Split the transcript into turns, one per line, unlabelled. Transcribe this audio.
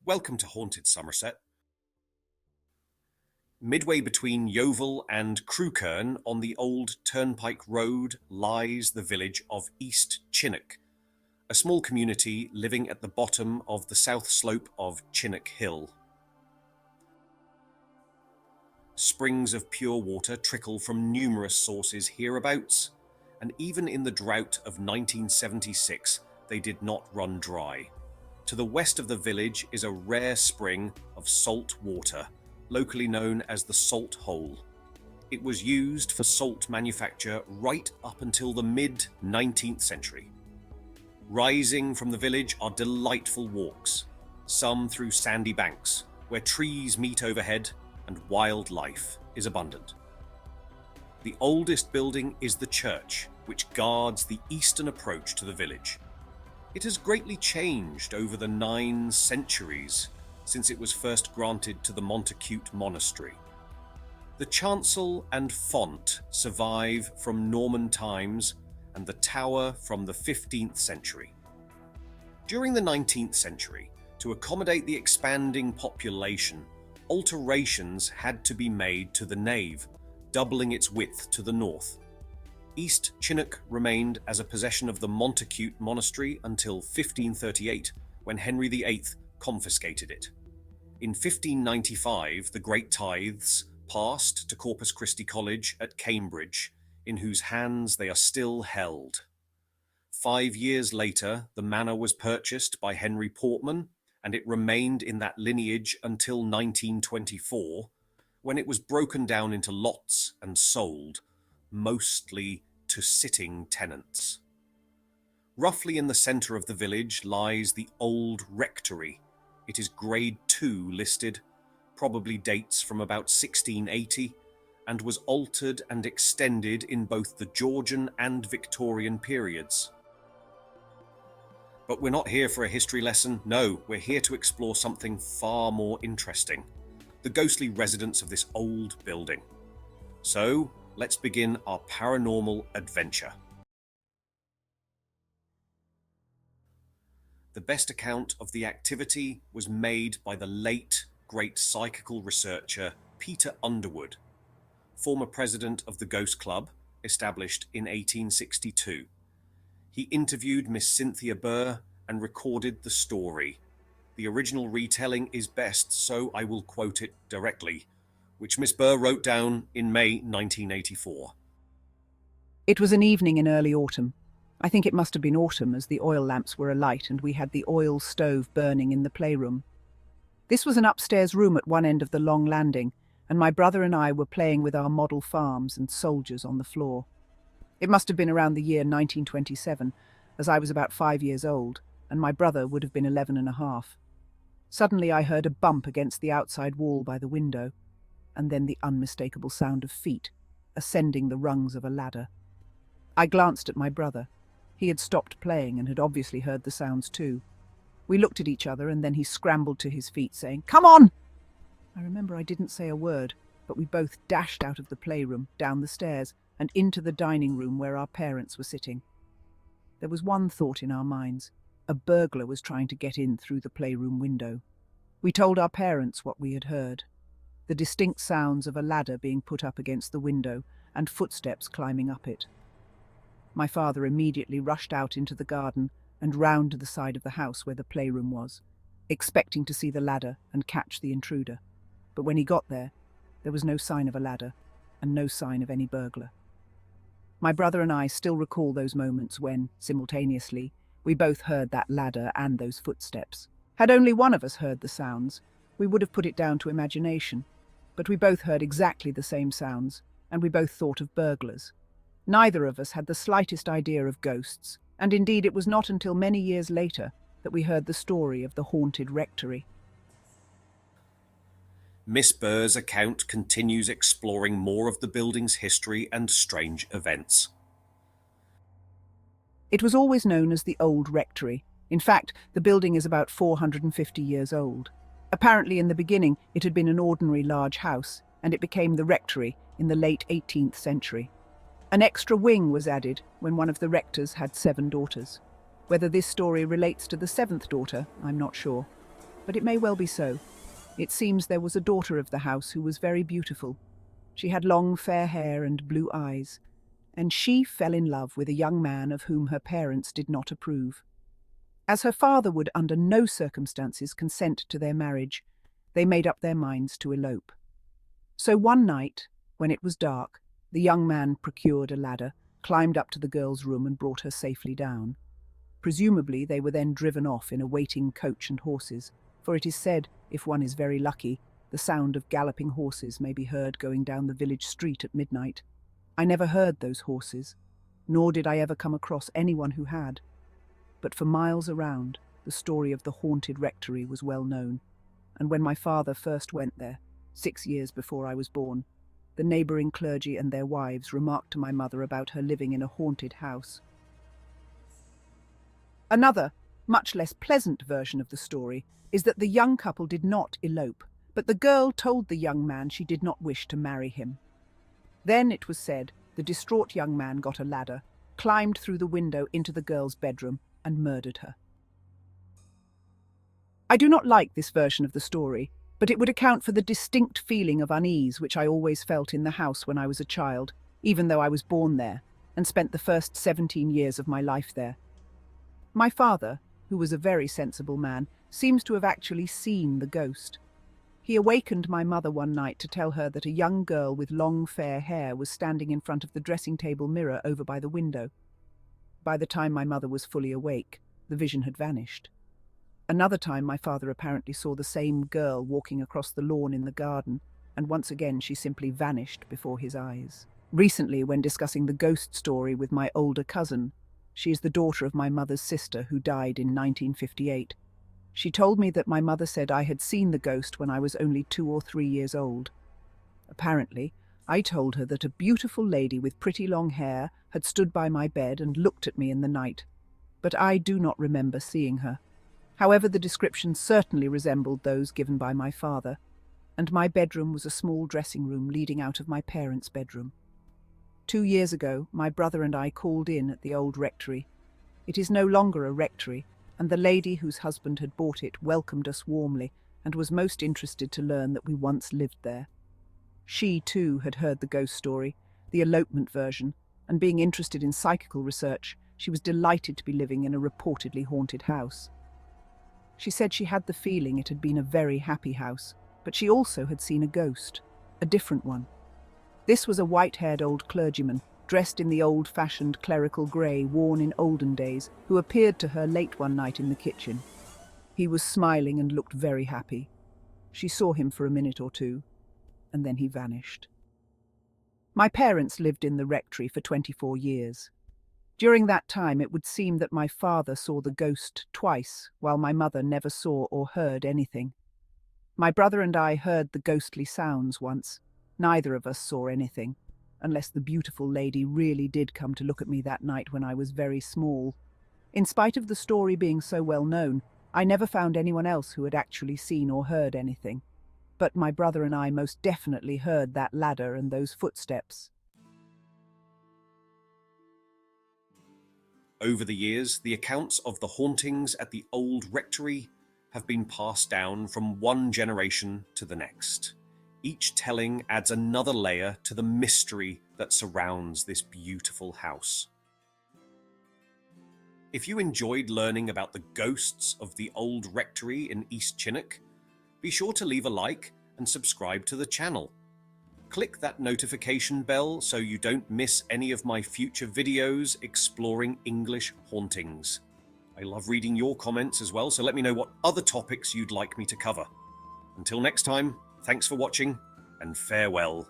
Welcome to Haunted Somerset. Midway between Yeovil and Crewkerne on the old Turnpike Road lies the village of East Chinnock, a small community living at the bottom of the south slope of Chinnock Hill. Springs of pure water trickle from numerous sources hereabouts, and even in the drought of 1976, they did not run dry. To the west of the village is a rare spring of salt water, locally known as the Salt Hole. It was used for salt manufacture right up until the mid-19th century. Rising from the village are delightful walks, some through sandy banks, where trees meet overhead and wildlife is abundant. The oldest building is the church, which guards the eastern approach to the village. It has greatly changed over the 9 centuries since it was first granted to the Montacute Monastery. The chancel and font survive from Norman times and the tower from the 15th century. During the 19th century, to accommodate the expanding population, alterations had to be made to the nave, doubling its width to the north. East Chinnock remained as a possession of the Montacute Monastery until 1538, when Henry VIII confiscated it. In 1595, the Great Tithes passed to Corpus Christi College at Cambridge, in whose hands they are still held. 5 years later, the manor was purchased by Henry Portman, and it remained in that lineage until 1924, when it was broken down into lots and sold, mostly to sitting tenants. Roughly in the centre of the village lies the Old Rectory. It is Grade 2 listed, probably dates from about 1680, and was altered and extended in both the Georgian and Victorian periods. But we're not here for a history lesson. No, we're here to explore something far more interesting: the ghostly residents of this old building. So, let's begin our paranormal adventure. The best account of the activity was made by the late great psychical researcher Peter Underwood, former president of the Ghost Club, established in 1862. He interviewed Miss Cynthia Burr and recorded the story. The original retelling is best, so I will quote it directly, which Miss Burr wrote down in May 1984.
It was an evening in early autumn. I think it must have been autumn, as the oil lamps were alight and we had the oil stove burning in the playroom. This was an upstairs room at one end of the long landing, and my brother and I were playing with our model farms and soldiers on the floor. It must have been around the year 1927, as I was about 5 years old, and my brother would have been 11 and a half. Suddenly I heard a bump against the outside wall by the window, and then the unmistakable sound of feet ascending the rungs of a ladder. I glanced at my brother. He had stopped playing and had obviously heard the sounds too. We looked at each other, and then he scrambled to his feet, saying, "Come on!" I remember I didn't say a word, but we both dashed out of the playroom, down the stairs, and into the dining room where our parents were sitting. There was one thought in our minds: a burglar was trying to get in through the playroom window. We told our parents what we had heard: the distinct sounds of a ladder being put up against the window and footsteps climbing up it. My father immediately rushed out into the garden and round to the side of the house where the playroom was, expecting to see the ladder and catch the intruder. But when he got there was no sign of a ladder and no sign of any burglar. My brother and I still recall those moments when, simultaneously, we both heard that ladder and those footsteps. Had only one of us heard the sounds, we would have put it down to imagination, but we both heard exactly the same sounds, and we both thought of burglars. Neither of us had the slightest idea of ghosts, and indeed it was not until many years later that we heard the story of the haunted rectory.
Miss Burr's account continues exploring more of the building's history and strange events.
It was always known as the Old Rectory. In fact, the building is about 450 years old. Apparently, in the beginning, it had been an ordinary large house, and it became the rectory in the late 18th century. An extra wing was added when one of the rectors had 7 daughters. Whether this story relates to the 7th daughter, I'm not sure. but it may well be so. It seems there was a daughter of the house who was very beautiful. She had long fair hair and blue eyes, and she fell in love with a young man of whom her parents did not approve. As her father would under no circumstances consent to their marriage, they made up their minds to elope. So one night, when it was dark, the young man procured a ladder, climbed up to the girl's room and brought her safely down. Presumably they were then driven off in a waiting coach and horses, for it is said, if one is very lucky, the sound of galloping horses may be heard going down the village street at midnight. I never heard those horses, nor did I ever come across anyone who had. But for miles around, the story of the haunted rectory was well known, and when my father first went there, 6 years before I was born, the neighbouring clergy and their wives remarked to my mother about her living in a haunted house. Another, much less pleasant version of the story is that the young couple did not elope, but the girl told the young man she did not wish to marry him. Then, it was said, the distraught young man got a ladder, climbed through the window into the girl's bedroom, and murdered her. I do not like this version of the story, but it would account for the distinct feeling of unease which I always felt in the house when I was a child, even though I was born there, and spent the first 17 years of my life there. My father, who was a very sensible man, seems to have actually seen the ghost. He awakened my mother one night to tell her that a young girl with long fair hair was standing in front of the dressing table mirror over by the window. By the time my mother was fully awake, the vision had vanished. Another time my father apparently saw the same girl walking across the lawn in the garden, and once again she simply vanished before his eyes. Recently, when discussing the ghost story with my older cousin, she is the daughter of my mother's sister who died in 1958, she told me that my mother said I had seen the ghost when I was only 2 or 3 years old. Apparently, I told her that a beautiful lady with pretty long hair had stood by my bed and looked at me in the night, but I do not remember seeing her. However, the descriptions certainly resembled those given by my father, and my bedroom was a small dressing room leading out of my parents' bedroom. 2 years ago, my brother and I called in at the Old Rectory. It is no longer a rectory, and the lady whose husband had bought it welcomed us warmly and was most interested to learn that we once lived there. She, too, had heard the ghost story, the elopement version, and being interested in psychical research, she was delighted to be living in a reportedly haunted house. She said she had the feeling it had been a very happy house, but she also had seen a ghost, a different one. This was a white-haired old clergyman, dressed in the old-fashioned clerical grey worn in olden days, who appeared to her late one night in the kitchen. He was smiling and looked very happy. She saw him for a minute or two, and then he vanished. My parents lived in the rectory for 24 years. During that time, it would seem that my father saw the ghost twice, while my mother never saw or heard anything. My brother and I heard the ghostly sounds once. Neither of us saw anything, unless the beautiful lady really did come to look at me that night when I was very small. In spite of the story being so well known, I never found anyone else who had actually seen or heard anything. But my brother and I most definitely heard that ladder and those footsteps.
Over the years, the accounts of the hauntings at the Old Rectory have been passed down from one generation to the next. Each telling adds another layer to the mystery that surrounds this beautiful house. If you enjoyed learning about the ghosts of the Old Rectory in East Chinnock, be sure to leave a like and subscribe to the channel. Click that notification bell so you don't miss any of my future videos exploring English hauntings. I love reading your comments as well, so let me know what other topics you'd like me to cover. Until next time, thanks for watching and farewell.